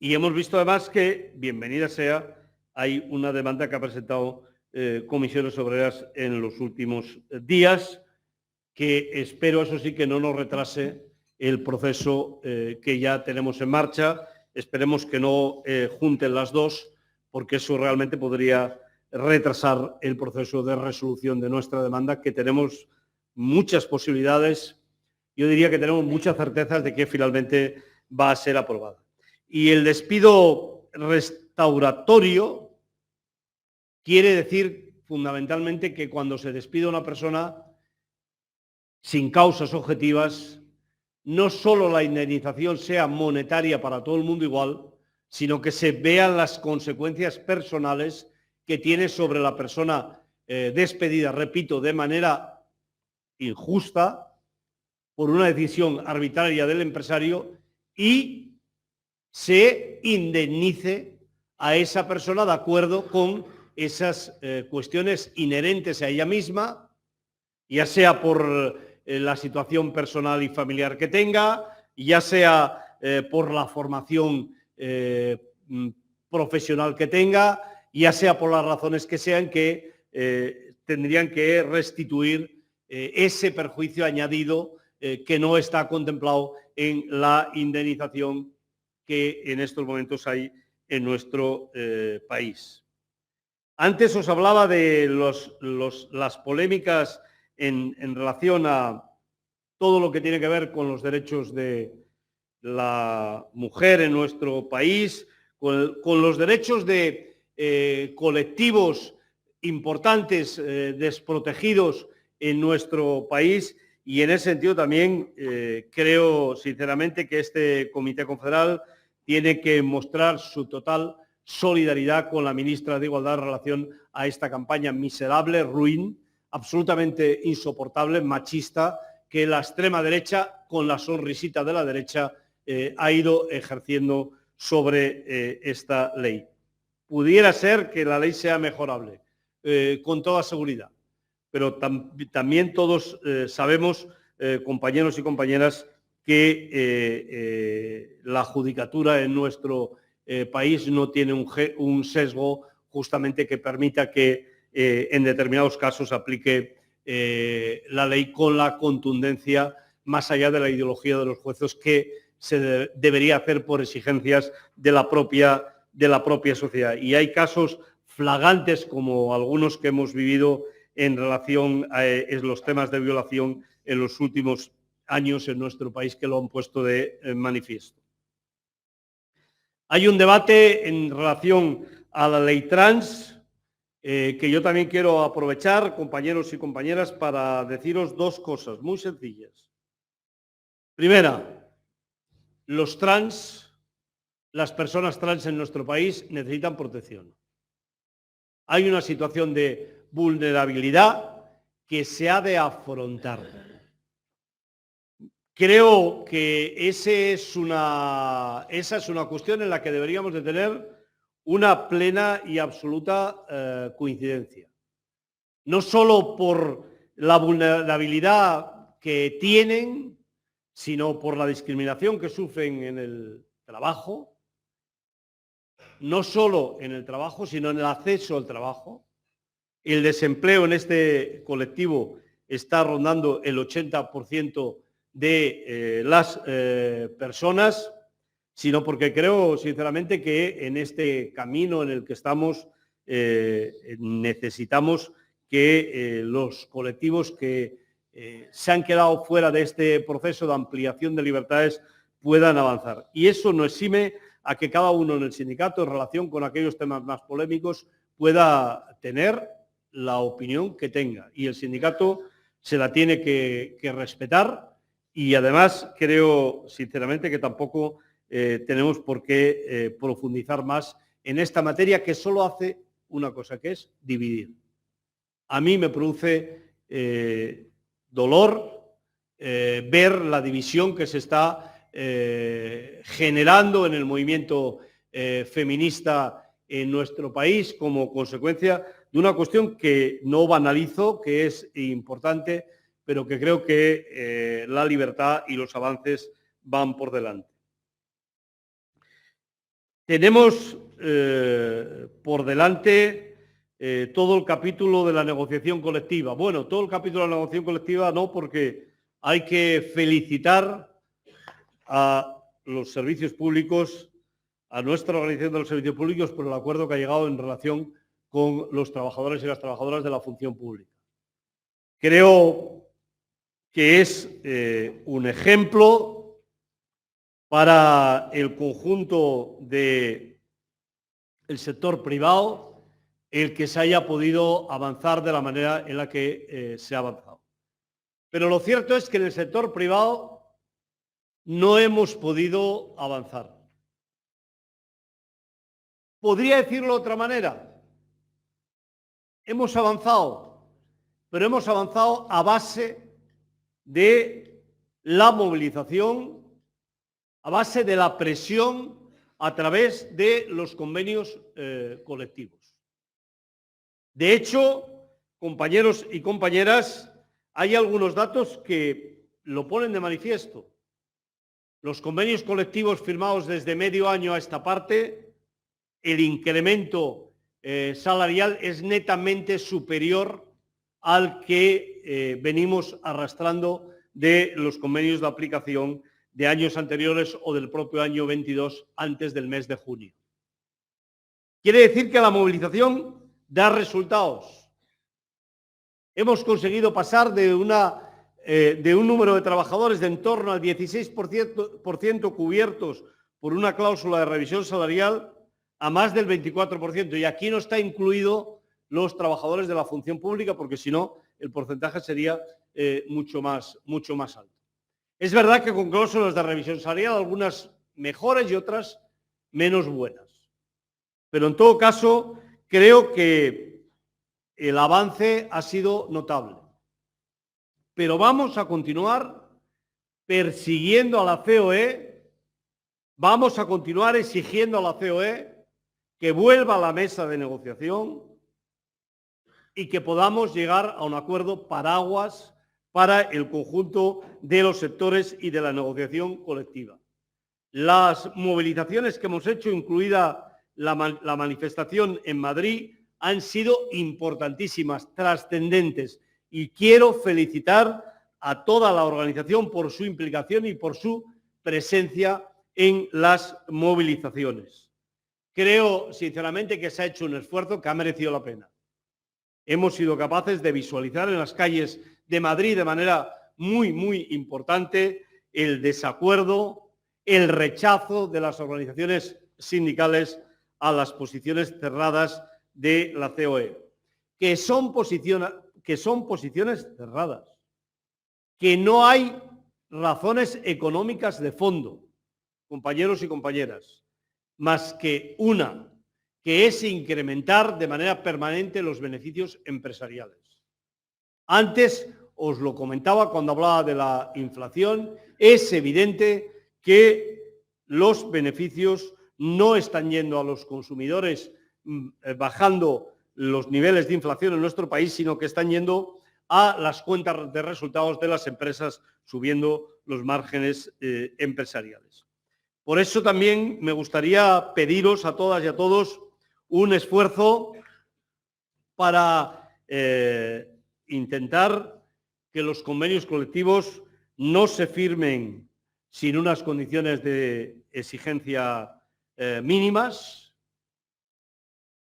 Y hemos visto además que, bienvenida sea, hay una demanda que ha presentado Comisiones Obreras en los últimos días, que espero, eso sí, que no nos retrase el proceso que ya tenemos en marcha. Esperemos que no junten las dos, porque eso realmente podría retrasar el proceso de resolución de nuestra demanda, que tenemos muchas posibilidades, yo diría que tenemos muchas certezas de que finalmente va a ser aprobada. Y el despido restauratorio quiere decir fundamentalmente que cuando se despide a una persona sin causas objetivas, no solo la indemnización sea monetaria para todo el mundo igual, sino que se vean las consecuencias personales que tiene sobre la persona despedida, repito, de manera injusta, por una decisión arbitraria del empresario, y se indemnice a esa persona de acuerdo con esas cuestiones inherentes a ella misma, ya sea por la situación personal y familiar que tenga, ya sea por la formación profesional que tenga, ya sea por las razones que sean, que tendrían que restituir ese perjuicio añadido que no está contemplado en la indemnización que en estos momentos hay en nuestro país. Antes os hablaba de las polémicas en relación a todo lo que tiene que ver con los derechos de la mujer en nuestro país, con los derechos de colectivos importantes desprotegidos en nuestro país, y en ese sentido también creo sinceramente que este Comité Confederal tiene que mostrar su total solidaridad con la ministra de Igualdad en relación a esta campaña miserable, ruin, absolutamente insoportable, machista, que la extrema derecha, con la sonrisita de la derecha, ha ido ejerciendo sobre esta ley. Pudiera ser que la ley sea mejorable, con toda seguridad, pero también todos sabemos, compañeros y compañeras, que la judicatura en nuestro país no tiene un sesgo justamente que permita que en determinados casos aplique la ley con la contundencia más allá de la ideología de los jueces que se debería hacer por exigencias de la propia sociedad. Y hay casos flagrantes como algunos que hemos vivido en relación a los temas de violación en los últimos años en nuestro país que lo han puesto de manifiesto. Hay un debate en relación a la ley trans que yo también quiero aprovechar, compañeros y compañeras, para deciros dos cosas muy sencillas. Primera, los trans, las personas trans en nuestro país necesitan protección. Hay una situación de vulnerabilidad que se ha de afrontar. Creo que esa es una cuestión en la que deberíamos de tener una plena y absoluta coincidencia. No solo por la vulnerabilidad que tienen, sino por la discriminación que sufren en el trabajo, no solo en el trabajo, sino en el acceso al trabajo. El desempleo en este colectivo está rondando el 80% de las personas, sino porque creo sinceramente que en este camino en el que estamos necesitamos que los colectivos que se han quedado fuera de este proceso de ampliación de libertades puedan avanzar. Y eso no exime a que cada uno en el sindicato, en relación con aquellos temas más polémicos, pueda tener la opinión que tenga. Y el sindicato se la tiene que respetar, y además creo sinceramente que tampoco tenemos por qué profundizar más en esta materia, que solo hace una cosa, que es dividir. A mí me produce dolor ver la división que se está generando en el movimiento feminista en nuestro país como consecuencia de una cuestión que no banalizo, que es importante, pero que creo que la libertad y los avances van por delante. Tenemos por delante todo el capítulo de la negociación colectiva. Bueno, todo el capítulo de la negociación colectiva no, porque hay que felicitar a los servicios públicos, a nuestra organización de los servicios públicos, por el acuerdo que ha llegado en relación con los trabajadores y las trabajadoras de la función pública. Creo que es un ejemplo para el conjunto del sector privado el que se haya podido avanzar de la manera en la que se ha avanzado. Pero lo cierto es que en el sector privado no hemos podido avanzar. ¿Podría decirlo de otra manera? Hemos avanzado, pero hemos avanzado a base de la movilización, a base de la presión a través de los convenios colectivos. De hecho, compañeros y compañeras, hay algunos datos que lo ponen de manifiesto. Los convenios colectivos firmados desde medio año a esta parte, el incremento salarial es netamente superior al que venimos arrastrando de los convenios de aplicación de años anteriores o del propio año 22 antes del mes de junio. Quiere decir que la movilización da resultados. Hemos conseguido pasar de un número de trabajadores de en torno al 16% cubiertos por una cláusula de revisión salarial a más del 24%. Y aquí no está incluido los trabajadores de la función pública, porque si no, el porcentaje sería mucho más alto. Es verdad que con cláusulas de revisión salarial, algunas mejores y otras menos buenas. Pero en todo caso, creo que el avance ha sido notable. Pero vamos a continuar persiguiendo a la COE, vamos a continuar exigiendo a la COE que vuelva a la mesa de negociación y que podamos llegar a un acuerdo paraguas para el conjunto de los sectores y de la negociación colectiva. Las movilizaciones que hemos hecho, incluida la manifestación en Madrid, han sido importantísimas, trascendentes, y quiero felicitar a toda la organización por su implicación y por su presencia en las movilizaciones. Creo, sinceramente, que se ha hecho un esfuerzo que ha merecido la pena. Hemos sido capaces de visualizar en las calles de Madrid de manera muy importante el desacuerdo, el rechazo de las organizaciones sindicales a las posiciones cerradas de la COE, que son posiciones cerradas, que no hay razones económicas de fondo, compañeros y compañeras, más que una, que es incrementar de manera permanente los beneficios empresariales. Antes os lo comentaba cuando hablaba de la inflación, es evidente que los beneficios no están yendo a los consumidores bajando los niveles de inflación en nuestro país, sino que están yendo a las cuentas de resultados de las empresas, subiendo los márgenes empresariales. Por eso también me gustaría pediros a todas y a todos un esfuerzo para intentar que los convenios colectivos no se firmen sin unas condiciones de exigencia mínimas,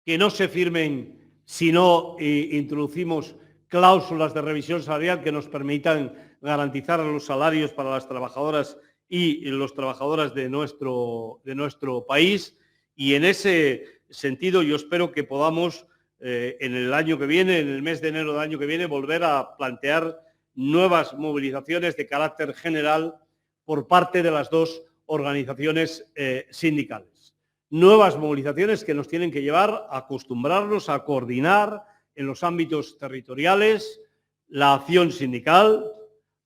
que no se firmen si no introducimos cláusulas de revisión salarial que nos permitan garantizar los salarios para las trabajadoras y los trabajadores de nuestro país. Y en ese sentido yo espero que podamos en el año que viene, en el mes de enero del año que viene, volver a plantear nuevas movilizaciones de carácter general por parte de las dos organizaciones sindicales. Nuevas movilizaciones que nos tienen que llevar a acostumbrarnos a coordinar en los ámbitos territoriales la acción sindical,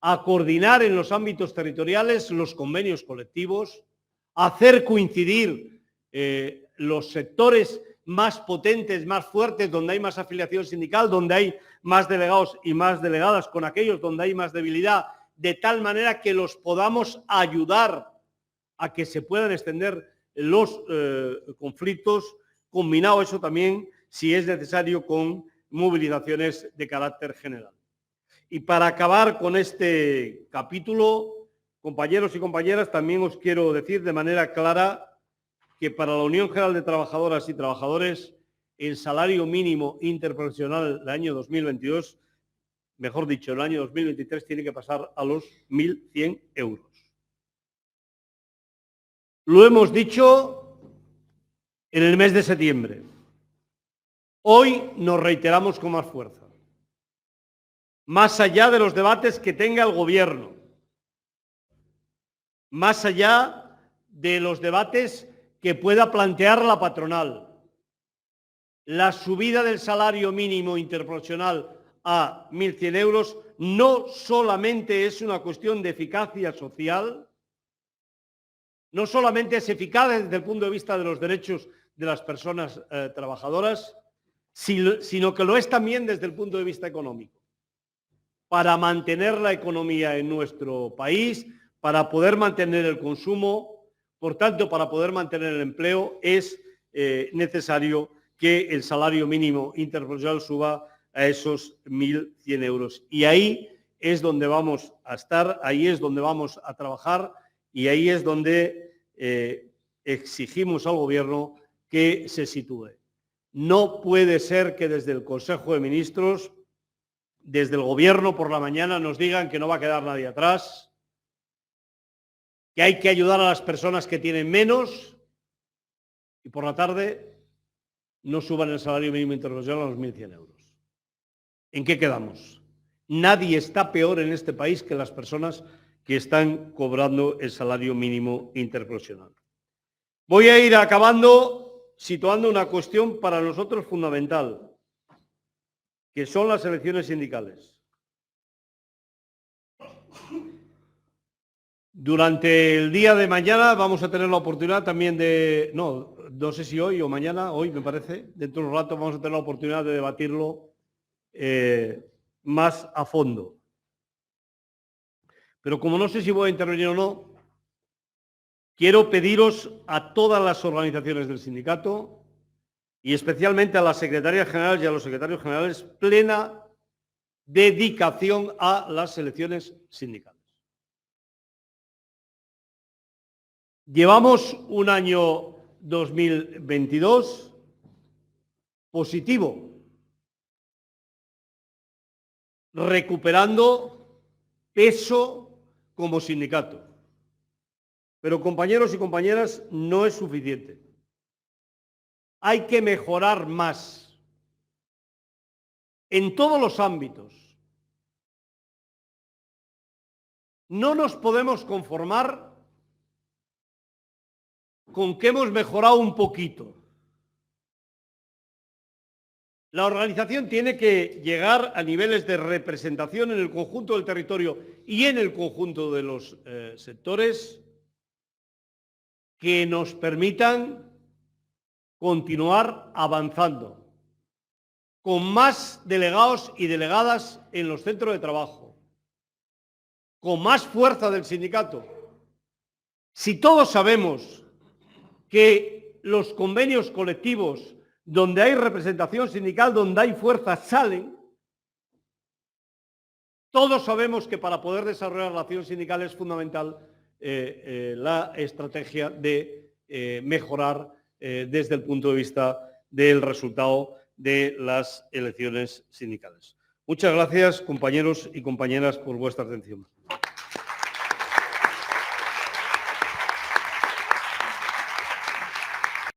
a coordinar en los ámbitos territoriales los convenios colectivos, a hacer coincidir los sectores más potentes, más fuertes, donde hay más afiliación sindical, donde hay más delegados y más delegadas, con aquellos donde hay más debilidad, de tal manera que los podamos ayudar a que se puedan extender los conflictos, combinado eso también, si es necesario, con movilizaciones de carácter general. Y para acabar con este capítulo, compañeros y compañeras, también os quiero decir de manera clara que para la Unión General de Trabajadoras y Trabajadores el salario mínimo interprofesional del año 2022, mejor dicho, el año 2023, tiene que pasar a los 1.100 euros. Lo hemos dicho en el mes de septiembre. Hoy nos reiteramos con más fuerza. Más allá de los debates que tenga el Gobierno, más allá de los debates que pueda plantear la patronal, la subida del salario mínimo interprofesional a 1.100 euros no solamente es una cuestión de eficacia social, no solamente es eficaz desde el punto de vista de los derechos de las personas trabajadoras, sino que lo es también desde el punto de vista económico. Para mantener la economía en nuestro país, para poder mantener el consumo, por tanto, para poder mantener el empleo, es necesario que el salario mínimo interprofesional suba a esos 1.100 euros. Y ahí es donde vamos a estar, ahí es donde vamos a trabajar y ahí es donde exigimos al Gobierno que se sitúe. No puede ser que desde el Consejo de Ministros, desde el Gobierno por la mañana nos digan que no va a quedar nadie atrás, que hay que ayudar a las personas que tienen menos y por la tarde no suban el salario mínimo interprofesional a los 1.100 euros. ¿En qué quedamos? Nadie está peor en este país que las personas que están cobrando el salario mínimo interprofesional. Voy a ir acabando situando una cuestión para nosotros fundamental, que son las elecciones sindicales. Durante el día de mañana vamos a tener la oportunidad también de, no sé si hoy o mañana, hoy me parece, dentro de un rato vamos a tener la oportunidad de debatirlo más a fondo. Pero como no sé si voy a intervenir o no, quiero pediros a todas las organizaciones del sindicato y especialmente a la Secretaría General y a los secretarios generales plena dedicación a las elecciones sindicales. Llevamos un año 2022 positivo, recuperando peso como sindicato. Pero, compañeros y compañeras, no es suficiente. Hay que mejorar más en todos los ámbitos. No nos podemos conformar con que hemos mejorado un poquito. La organización tiene que llegar a niveles de representación en el conjunto del territorio y en el conjunto de los sectores que nos permitan continuar avanzando, con más delegados y delegadas en los centros de trabajo, con más fuerza del sindicato. Si todos sabemos que los convenios colectivos donde hay representación sindical, donde hay fuerza, salen, todos sabemos que para poder desarrollar la acción sindical es fundamental la estrategia de mejorar desde el punto de vista del resultado de las elecciones sindicales. Muchas gracias, compañeros y compañeras, por vuestra atención.